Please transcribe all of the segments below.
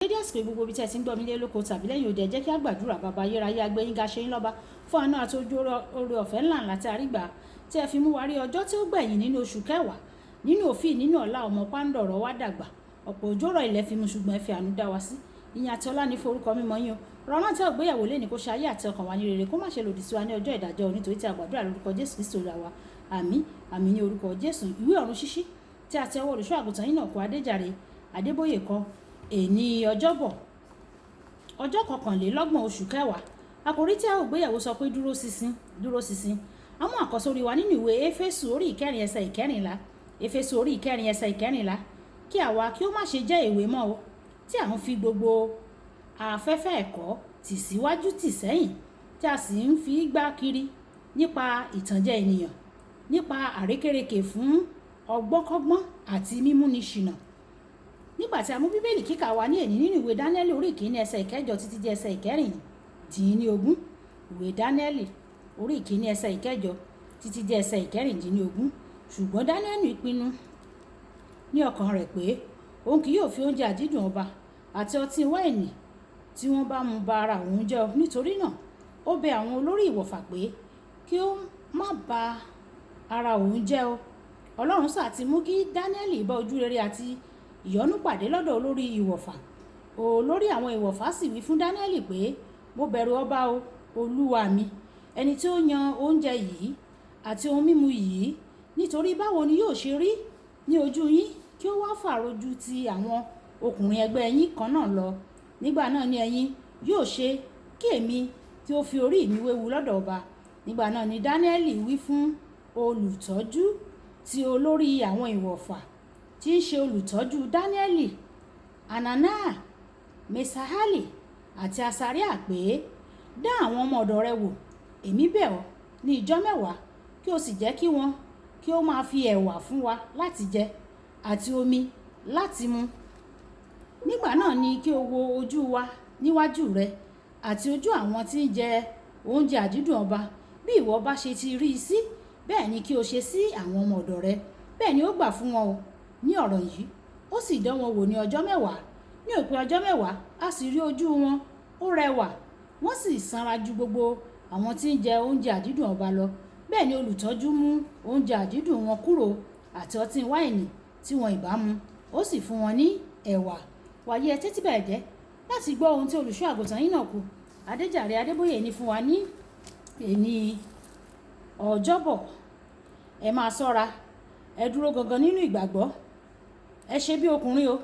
dédé àsìkò gbogbo ibi tí ẹ ti ń gbọ́ mi lé lóko tàbí lẹ́yìn òde, ẹ jẹ́ kí a gbàdúrà. Bàbá ayérayé, agbẹ́yìn ga ṣe yín lọ́ba fún àánú àti oore ọ̀fẹ́ ńlá ńlá tí a rí gbà, tí ẹ fi mú wa rí ọjọ́ tí ó gbẹ̀yìn nínú oṣù kẹwàá, nínú òfin nínú ọ̀la ọmọ pàǹdọ̀rọ̀ wá dàgbà. Ọ̀pọ̀ òjò rọ̀ ilẹ̀ fi mu, ṣùgbọ́n ẹ fi àánú dá wa sí. Ìyìn àti ọlá ní forúkọ mímọ́ yín o. Rọ̀rán tí ògbéyàwó lé ní kó ṣe ayé àti ọkàn wa ní rere, kó má ṣe lòdì sí wa ní ọjọ́ ìdájọ́, nítorí tí a gbàdúrà lórúkọ Jésù Kristi Olúwa wa. Àmín àmín ní orúkọ Jésù. Ìwé ọ̀run ṣíṣí tí a ti ọwọ́ olùṣọ́ àgùntàn Enoch Adeboye kọ, èní ọjọ́bọ̀ ọjọ́ 21 oṣù kẹwàá. Àkòrí tí a ò gbéyàwó sọ pé dúró ṣinṣin. A mú àkọ́sórí wa nínú ìwé Éfésù orí ìkẹrin ẹsẹ̀ ìkẹrìnlá. Éfésù orí ìkẹrin ẹsẹ̀ ìkẹrìnlá. Kí àwa kí ó má ṣe jẹ́ èwe mọ́ o, tí à ń fi gbogbo afẹ́fẹ́ ẹ̀kọ́ tì síwájú tì sẹ́yìn, tí a sì ń fi gbá kiri nípa ìtànjẹ ènìyàn, nípa àrékérekè fún ọgbọ́nkọ́gbọ́n àti mímúni ṣìnà. Nígbà tí a mú bíbélì kíkà wa ní èní nínú ìwé Dáníẹ́lì orí ìkíní ẹsẹ̀ ìkẹjọ títí di ẹsẹ̀ ìkẹrìndínlógún. Ìwé Dáníẹ́lì orí ìkíní ẹsẹ̀ ìkẹjọ títí di ẹsẹ̀ ìkẹrìndínlógún. Ṣùgbọ́n Dáníẹ́lì pinnu ní ọkàn rẹ̀ pé òun kì yóò fi oúnjẹ àdídùn ọba àti ọtí wáìnì tí wọ́n bá mu ba ara òun jẹ́ o. Nítorí náà ó bẹ àwọn olórí ìwọ̀fà pé kí ó má ba ara òun jẹ́ o. Ọlọ́run sá ti mú kí Dáníẹ́lì bá ojú rere àti ìyọ́nú pàdé lọ́dọ̀ olórí ìwọ̀fà. Olórí àwọn ìwọ̀fà sì wí fún Dáníẹ́lì pé mo bẹ̀rù ọba o, olúwa mi, ẹni tí ó yan oúnjẹ yìí àti ohun mímu yìí, nítorí báwo ni yóò ṣe rí ní ojú yín kí ó wá fàrojú ti àwọn ọkùnrin ẹgbẹ́ yín kan náà lọ. Nígbà náà ni ẹ̀yin yóò ṣe kí èmi tí ó fi orí mi wéwu lọ́dọ̀ ọba. Nígbà náà ni Dáníẹ́lì wí fún olùtọ́jú ti olórí àwọn ìwọ̀fà, tí ń ṣe olùtọ́jú Dáníẹ́lì, Ananiah, Mesahali àti Asariah pé dá àwọn ọmọ ọ̀dọ̀ rẹ wò, èmi bẹ̀ ọ́ ní ìjọ́ mẹ́wàá, kí o sì jẹ́ kí wọn kí ó máa fi ẹ̀wà fún wa láti jẹ àti omi láti mu. Nígbà náà ni kí o wo ojú wa níwájú rẹ àti ojú àwọn tí ń jẹ oúnjẹ àdídùn ọba. Bí ìwọ bá ṣe ti rí i sí, bẹ́ẹ̀ ni kí o ṣe sí àwọn ọmọ ọ̀dọ̀ rẹ. Bẹ́ẹ̀ ni ó gbà fún wọn o ní ọ̀rọ̀ yìí. Ó sì dán wọn wò ní ọjọ́ mẹ́wàá. Ní òpin ọjọ́ mẹ́wàá, a sì rí ojú wọn, ó rẹwà, wọ́n sì sanra ju gbogbo àwọn tí ń jẹ oúnjẹ àdídùn ọba lọ. Bẹ́ẹ̀ ni olùtọ́jú mú oúnjẹ àdídùn wọn kúrò àti ọtí wáìnì tí wọn ìbá mu, ó sì fún wọn ní ẹ̀wà. Wàyí ẹ tẹ́tí bẹ̀rẹ̀ jẹ́ láti gbọ́ ohun tí olùṣọ́ àgùntàn Enoch Adeboye ní fún wa ní èní ọjọ́bọ̀. Ẹ máa ṣọ́ra, ẹ dúró gangan nínú ìgbàgbọ́, ẹ ṣe bí ọkùnrin o,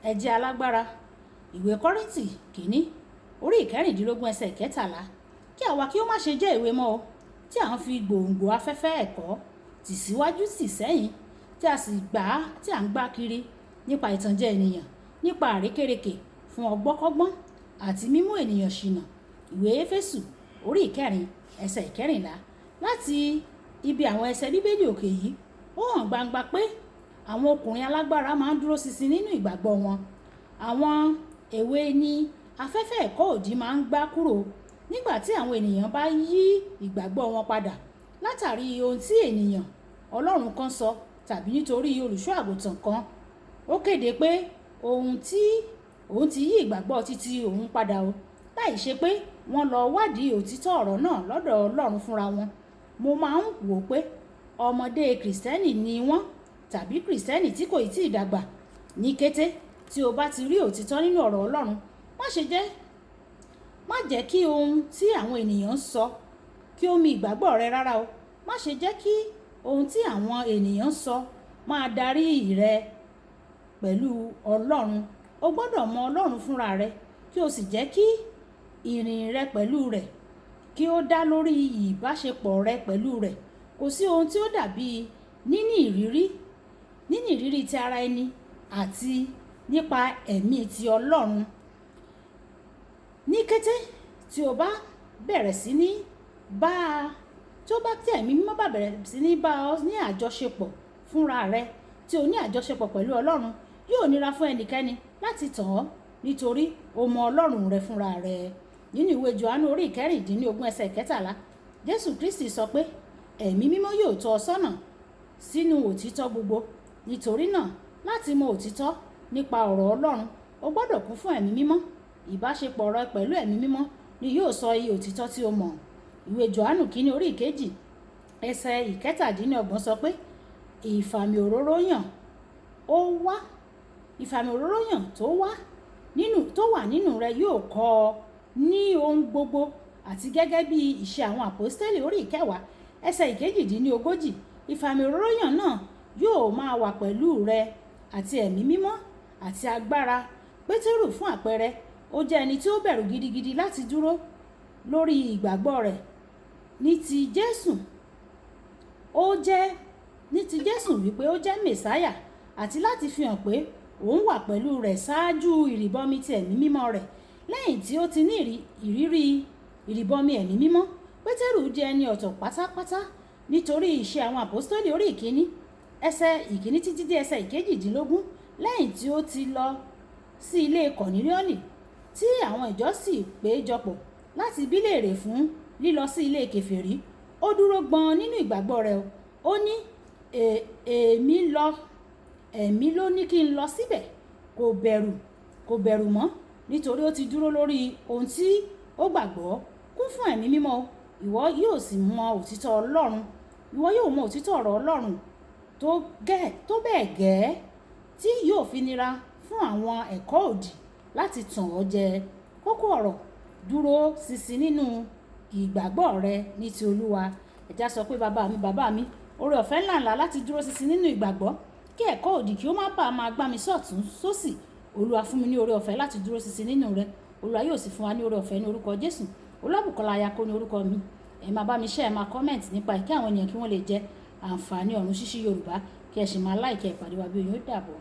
ẹ jẹ́ alágbára. Ìwé Kọ́ríńtì kìíní orí ìkẹrìndínlógún ẹsẹ̀ ìkẹtàlá. Kí àwa kí ó má ṣe jẹ́ èwe mọ́ o, tí à ń fi gbòǹgbò afẹ́fẹ́ ẹ̀kọ́ tì síwájú tì sẹ́yìn, tí à ń gbá kiri nípa ìtànjẹ ènìyàn, nípa àrékérekè fún ọgbọ́nkọ́gbọ́n àti mímú ènìyàn ṣìnà. Ìwé Éfésù orí ìkẹrin ẹsẹ̀ ìkẹrìnlá. Láti ibi àwọn ẹsẹ̀ bíbélì òkè yìí, ó hàn gbangba pé àwọn ọkùnrin alágbára máa ń dúró ṣinṣin nínú ìgbàgbọ́ wọn. Àwọn èwe ni afẹ́fẹ́ ẹ̀kọ́ òdì máa ń gbá kúrò nígbà tí àwọn ènìyàn bá yí ìgbàgbọ́ wọn padà látàrí ohun tí ènìyàn Ọlọ́run kan sọ tàbí nítorí olùṣọ́ àgùntàn kan. Ó kéde pé òun ti yí ìgbàgbọ́ títí òun padà o, láì ṣe pé wọ́n lọ wádìí òtítọ́ ọ̀rọ̀ náà lọ́dọ̀ Ọlọ́run fúnra wọn. Mo máa ń wò pé ọmọdé kìrìsìtẹ́nì ni wọ́n tàbí kìrìsìtẹ́nì tí kò tíì dàgbà. Ní kété tí o bá ti rí òtítọ́ nínú ọ̀rọ̀ Ọlọ́run, má jẹ́ kí ohun tí àwọn ènìyàn ń sọ kí ó mì ìgbàgbọ́ rẹ rárá o. Má ṣe jẹ́ kí ohun tí àwọn ènìyàn ń sọ máa darí rẹ pẹ̀lú Ọlọ́run. O gbọ́dọ̀ mọ Ọlọ́run fúnra rẹ, kí o sì jẹ́ kí ìrìn rẹ pẹ̀lú rẹ̀ kí ó dá lórí ìbáṣepọ̀ rẹ pẹ̀lú rẹ̀. Kò sí ohun tí ó dàbí níní ìrírí ti ara ẹni àti nípa ẹ̀mí ti Ọlọ́run. Ní kété tí o bá bẹ̀rẹ̀ sí ní ẹ̀mí mímọ́ bá bẹ̀rẹ̀ sí ní bá ọ ní àjọṣepọ̀ fúnra rẹ, tí o ní àjọṣepọ̀ pẹ̀lú Ọlọ́run, yóò nira fún ẹnikẹ́ni láti tàn ọ́, nítorí o mọ Ọlọ́run rẹ fúnra rẹ. Nínú ìwé Jòhánù orí ìkẹrìndínlógún ẹsẹ̀ ìkẹtàlá, Jésù Kristi sọ pé ẹ̀mí mímọ́ yóò tọ́ ọ sọ́nà sínú òtítọ́ gbogbo. Nítorí náà, láti mọ òtítọ́ nípa ọ̀rọ̀ Ọlọ́run, o gbọ́dọ̀ kún fún ẹ̀mí mímọ́. Ìbáṣepọ̀ rẹ pẹ̀lú ẹ̀mí mímọ́ ni yóò sọ iye òtítọ́ tí o mọ̀. Ìwé Jòhánù kínní orí ìkejì ẹsẹ̀ ìkẹtàdínlọ́gbọ̀n sọ pé ìfàmì òróró yàn tó wà nínú rẹ yóò kọ́ ọ ní ohun gbogbo, àti gẹ́gẹ́ bí ìṣe àwọn àpọ́stélì orí ìkẹwàá ẹsẹ̀ ìkejìdínlógójì. Ìfàmì òróró yàn náà yóò máa wà pẹ̀lú rẹ àti ẹ̀mí mímọ́ àti agbára. Pétérù fún àpẹẹrẹ, ó jẹ́ ẹni tí ó bẹ̀rù gidigidi láti dúró lórí ìgbàgbọ́ rẹ̀ ní ti Jésù wípé ó jẹ́ Mèsáyà, àti láti fi hàn pé òun wà pẹ̀lú rẹ̀ ṣáájú ìrìbọmi ti ẹ̀mí mímọ́ rẹ̀. Lẹ́yìn tí ó ti ní ìrírí ìrìbọmi ẹ̀mí mímọ́, Pétérù jẹ́ ẹni ọ̀tọ̀ pátápátá nítorí ìṣe àwọn àpọ́stélì orí ìkíní ẹsẹ̀ ìkíní títí dé ẹsẹ̀ ìkejìdínlógún. Lẹ́yìn tí ó ti lọ sí ilé Kọ̀nílíọ́nì tí àwọn ìjọ sì péjọpọ̀ láti bi léèrè fún lílọ sí ilé kèfèrí, ó dúró gbọ̀n nínú ìgbàgbọ́ rẹ̀. Ó ní ẹ̀mí ló ní kí n lọ síbẹ̀. Kò bẹ̀rù mọ́ nítorí ó ti dúró lórí ohun tí ó gbàgbọ́. Kún fún ẹ̀mí mímọ́, ìwọ yóò mọ òtítọ́ ọ̀rọ̀ Ọlọ́run tó bẹ́ẹ̀ gẹ́ẹ́ tí yóò fi nira fún àwọn ẹ̀kọ́ òdì láti tàn ọ́ jẹ. Kókó ọ̀rọ̀: dúró ṣinṣin nínú ìgbàgbọ́ rẹ ní ti Olúwa. Ẹja sọ pé bàbá mi, oore ọ̀fẹ́ ńláńlá láti dúró ṣinṣin nínú ìgbàgbọ́ kí ẹ̀kọ́ òdì kí ó má bàa máa gbá mi sọ́tún sósì. Olúwa fún mi ní oore ọ̀fẹ́ láti dúró ṣinṣin nínú rẹ. Olúwa yóò sì fún wa ní oore ọ̀fẹ́ ní orúkọ Jésù. Olúwabùkọ́lá Ayako ní orúkọ mi. Ẹ máa bá mi share, ẹ máa comment nípa kí àwọn ènìyàn kí wọ́n lè jẹ àǹfààní ọ̀run ṣíṣí Yorùbá, kí ẹ sì máa like ìpàdé wa bí ó dàbọ̀.